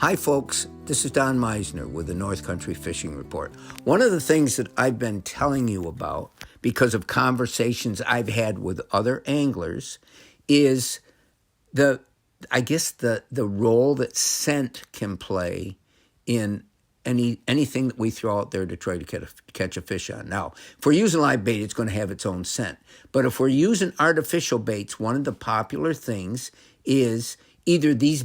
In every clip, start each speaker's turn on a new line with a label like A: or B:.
A: Hi, folks. This is Don Meisner with the North Country Fishing Report. One of the things that I've been telling you about because of conversations I've had with other anglers is the role that scent can play in anything that we throw out there to try to catch a fish on. Now, if we're using live bait, it's going to have its own scent. But if we're using artificial baits, one of the popular things is either these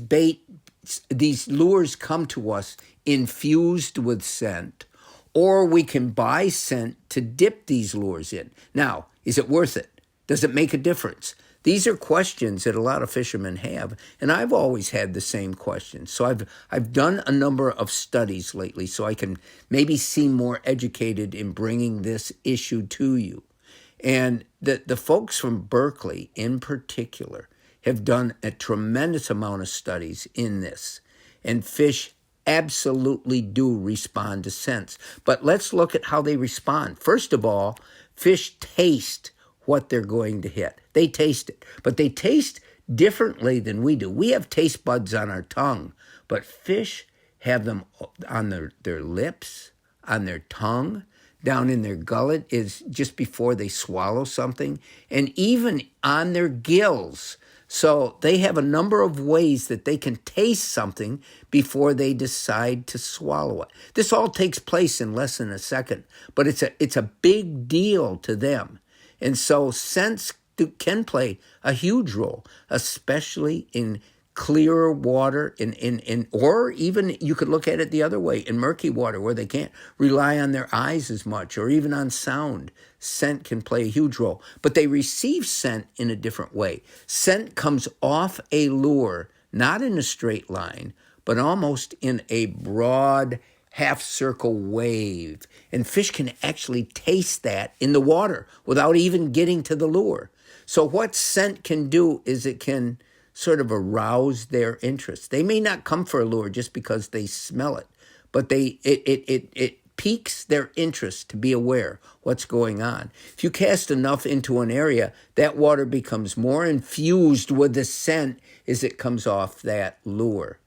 A: lures come to us infused with scent, or we can buy scent to dip these lures in. Now, is it worth it? Does it make a difference? These are questions that a lot of fishermen have, and I've always had the same questions. So I've done a number of studies lately so I can maybe seem more educated in bringing this issue to you. And the folks from Berkeley in particular have done a tremendous amount of studies in this. And fish absolutely do respond to scents. But let's look at how they respond. First of all, fish taste what they're going to hit. They taste it, but they taste differently than we do. We have taste buds on our tongue, but fish have them on their lips, on their tongue, down in their gullet is just before they swallow something, and even on their gills. So they have a number of ways that they can taste something before they decide to swallow it. This all takes place in less than a second, but it's a big deal to them. And so scents can play a huge role, especially in clearer water, or even you could look at it the other way, in murky water where they can't rely on their eyes as much, or even on sound. Scent can play a huge role, but they receive scent in a different way. Scent comes off a lure, not in a straight line, but almost in a broad half-circle wave. And fish can actually taste that in the water without even getting to the lure. So what scent can do is it can sort of arouse their interest. They may not come for a lure just because they smell it, but it piques their interest to be aware what's going on. If you cast enough into an area, that water becomes more infused with the scent as it comes off that lure.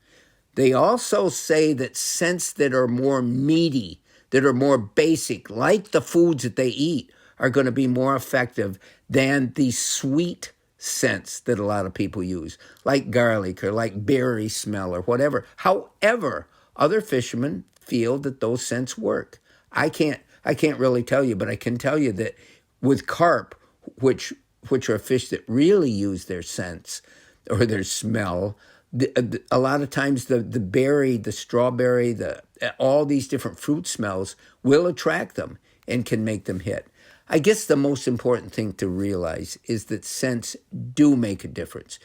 A: They also say that scents that are more meaty, that are more basic, like the foods that they eat, are going to be more effective than the sweet scents that a lot of people use, like garlic or like berry smell or whatever. However, other fishermen feel that those scents work. I can't really tell you, but I can tell you that with carp, which are fish that really use their scents or their smell, a lot of times the berry, the strawberry, all these different fruit smells will attract them and can make them hit. I guess the most important thing to realize is that scents do make a difference.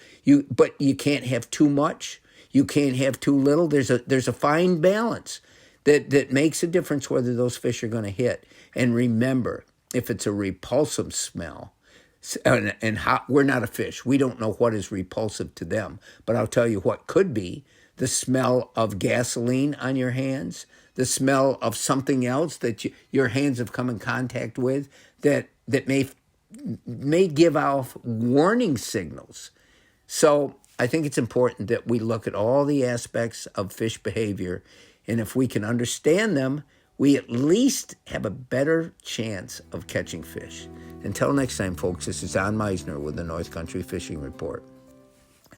A: But you can't have too much. You can't have too little. There's a fine balance that makes a difference whether those fish are going to hit. And remember, if it's a repulsive smell, we're not a fish. We don't know what is repulsive to them. But I'll tell you what could be: the smell of gasoline on your hands, the smell of something else that your hands have come in contact with that may give off warning signals. So I think it's important that we look at all the aspects of fish behavior, and if we can understand them, we at least have a better chance of catching fish. Until next time, folks, this is Don Meisner with the North Country Fishing Report.